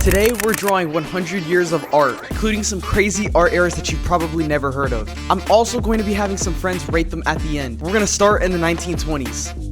Today we're drawing 100 years of art, including some crazy art eras that you've probably never heard of. I'm also going to be having some friends rate them at the end. We're going to start in the 1920s.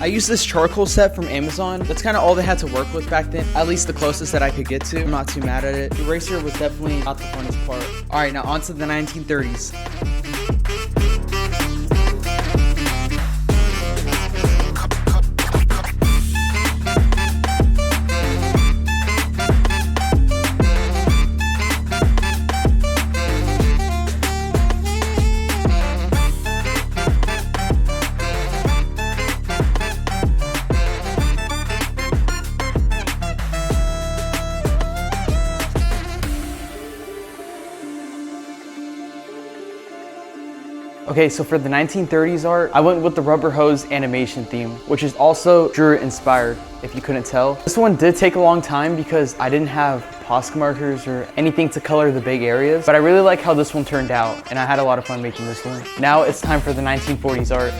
I used this charcoal set from Amazon. That's kind of all they had to work with back then, at least the closest that I could get to. I'm not too mad at it. The eraser was definitely not the funnest part. All right, now on to the 1930s. Okay, so for the 1930s art, I went with the rubber hose animation theme, which is also Druid inspired, if you couldn't tell. This one did take a long time because I didn't have Posca markers or anything to color the big areas, but I really like how this one turned out, and I had a lot of fun making this one. Now it's time for the 1940s art.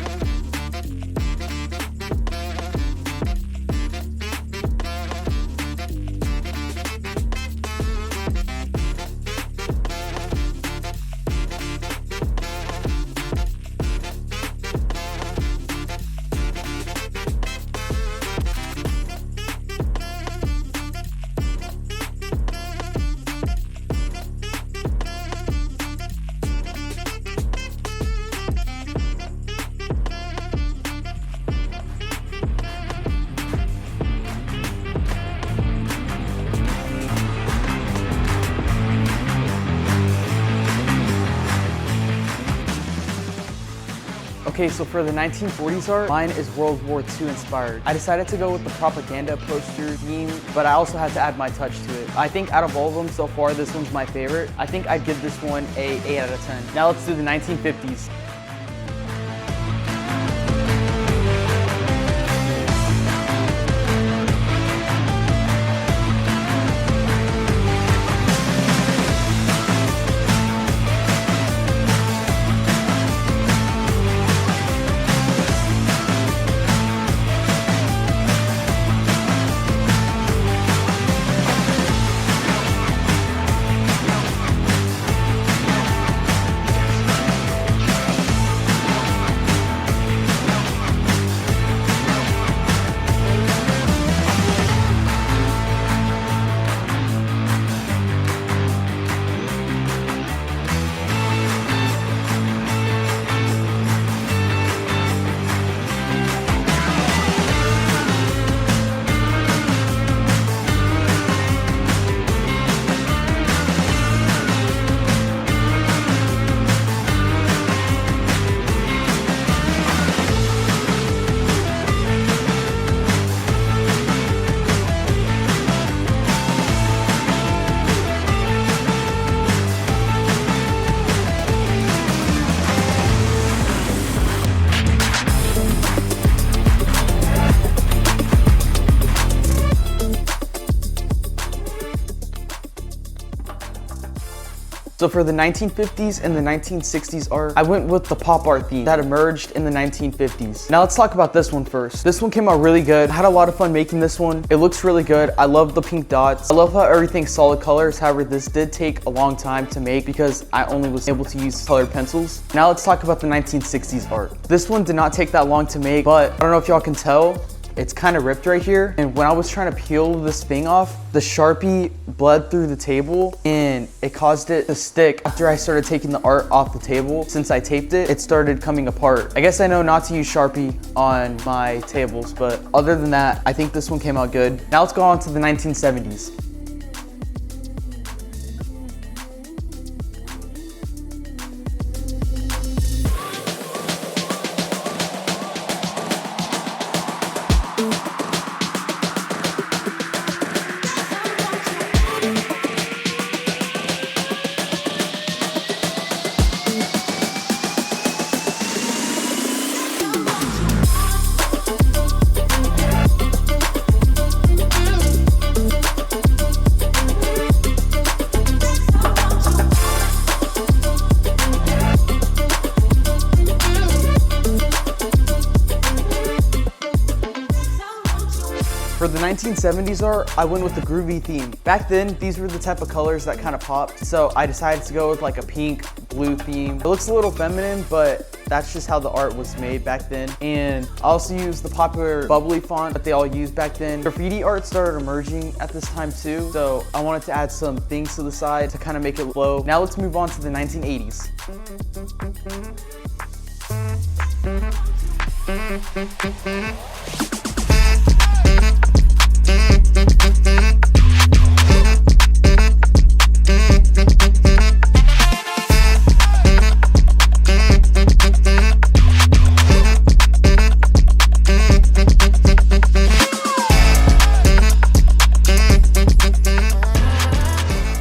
Okay, so for the 1940s art, mine is World War II inspired. I decided to go with the propaganda poster theme, but I also had to add my touch to it. I think out of all of them so far, this one's my favorite. I think I'd give this one a 8 out of 10. Now let's do the 1950s. So for the 1950s and the 1960s art, I went with the pop art theme that emerged in the 1950s. Now let's talk about this one first. This one came out really good. I had a lot of fun making this one. It looks really good. I love the pink dots. I love how everything's solid colors. However, this did take a long time to make because I only was able to use colored pencils. Now let's talk about the 1960s art. This one did not take that long to make, but I don't know if y'all can tell, it's kind of ripped right here. And when I was trying to peel this thing off, the Sharpie bled through the table and it caused it to stick. After I started taking the art off the table, since I taped it, it started coming apart. I guess I know not to use Sharpie on my tables, but other than that, I think this one came out good. Now let's go on to the 1970s. 1970s art, I went with the groovy theme. Back then, these were the type of colors that kind of popped, so I decided to go with like a pink, blue theme. It looks a little feminine, but that's just how the art was made back then. And I also used the popular bubbly font that they all used back then. Graffiti art started emerging at this time too, so I wanted to add some things to the side to kind of make it flow. Now let's move on to the 1980s.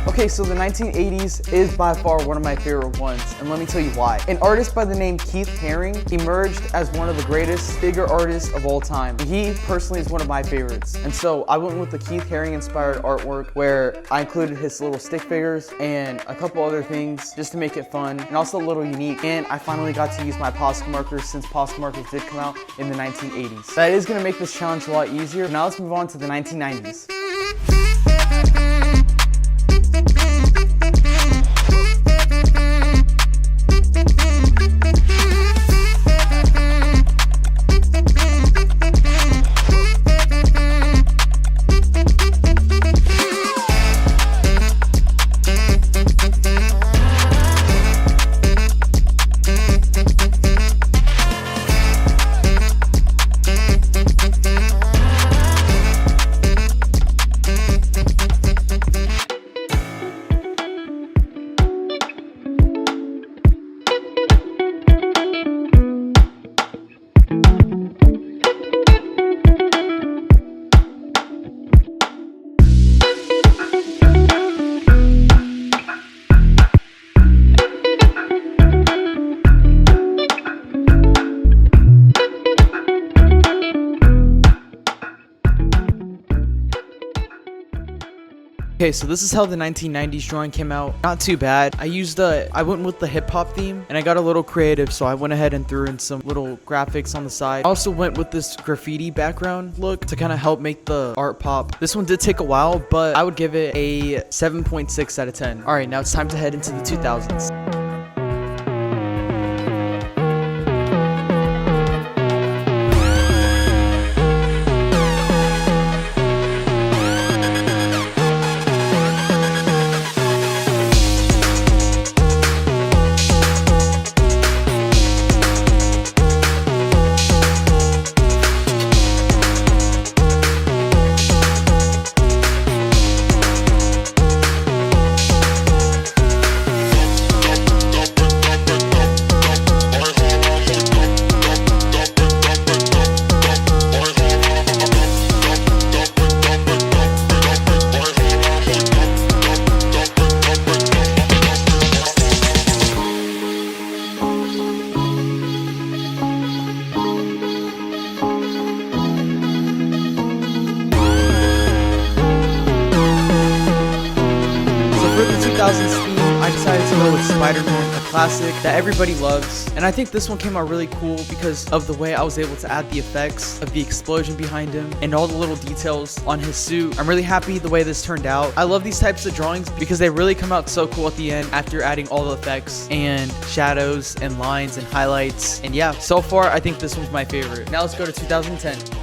Okay, so the 1980s is by far one of my favorite ones, and let me tell you why. An artist by the name Keith Haring emerged as one of the greatest figure artists of all time. He personally is one of my favorites, and so I went with the Keith Haring inspired artwork where I included his little stick figures and a couple other things just to make it fun and also a little unique. And I finally got to use my Posca markers since Posca markers did come out in the 1980s. That is going to make this challenge a lot easier. Now let's move on to the 1990s. Okay, so this is how the 1990s drawing came out. Not too bad. I went with the hip hop theme and I got a little creative, so I went ahead and threw in some little graphics on the side. I also went with this graffiti background look to kind of help make the art pop. This one did take a while, but I would give it a 7.6 out of 10. All right, now it's time to head into the 2000s. Theme, I decided to go with Spider-Man, a classic that everybody loves. And I think this one came out really cool because of the way I was able to add the effects of the explosion behind him and all the little details on his suit. I'm really happy the way this turned out. I love these types of drawings because they really come out so cool at the end after adding all the effects and shadows and lines and highlights. And yeah, so far I think this one's my favorite. Now let's go to 2010.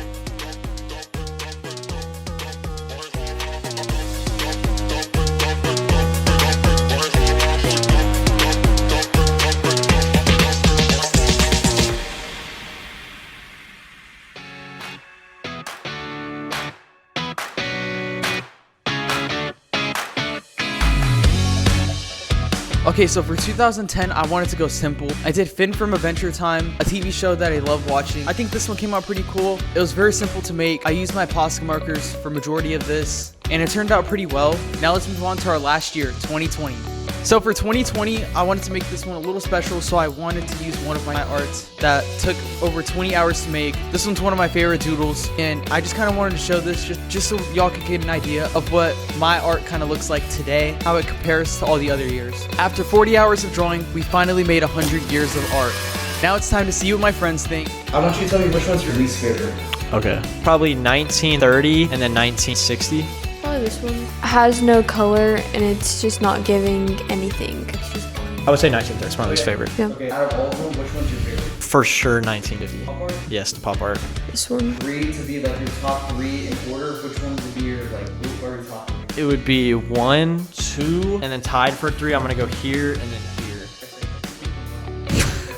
Okay, so for 2010, I wanted to go simple. I did Finn from Adventure Time, a TV show that I love watching. I think this one came out pretty cool. It was very simple to make. I used my Posca markers for majority of this, and it turned out pretty well. Now let's move on to our last year, 2020. So for 2020, I wanted to make this one a little special, so I wanted to use one of my arts that took over 20 hours to make. This one's one of my favorite doodles, and I just kind of wanted to show this just so y'all could get an idea of what my art kind of looks like today, how it compares to all the other years. After 40 hours of drawing, we finally made 100 years of art. Now it's time to see what my friends think. I want you to tell me which one's your least favorite. Okay. Probably 1930 and then 1960. Probably this one. Has no color and it's just not giving anything. It's just I would say 1930. It's my least favorite. yeah. Okay, out of all of them, which one's your favorite? For sure 1950. Pop art? Yes, the pop art. This one. 3 to be like your top 3 in order. Which one would be your like or top 3? It would be 1, 2, and then tied for 3. I'm gonna go here and then here.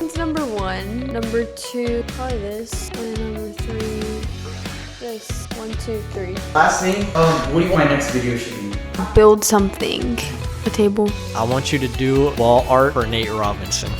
It's number 1. Number 2, probably this. And then number 3, this. 1, 2, 3. Last thing, what do you want my next video should be? Build something. A table. I want you to do wall art for Nate Robinson.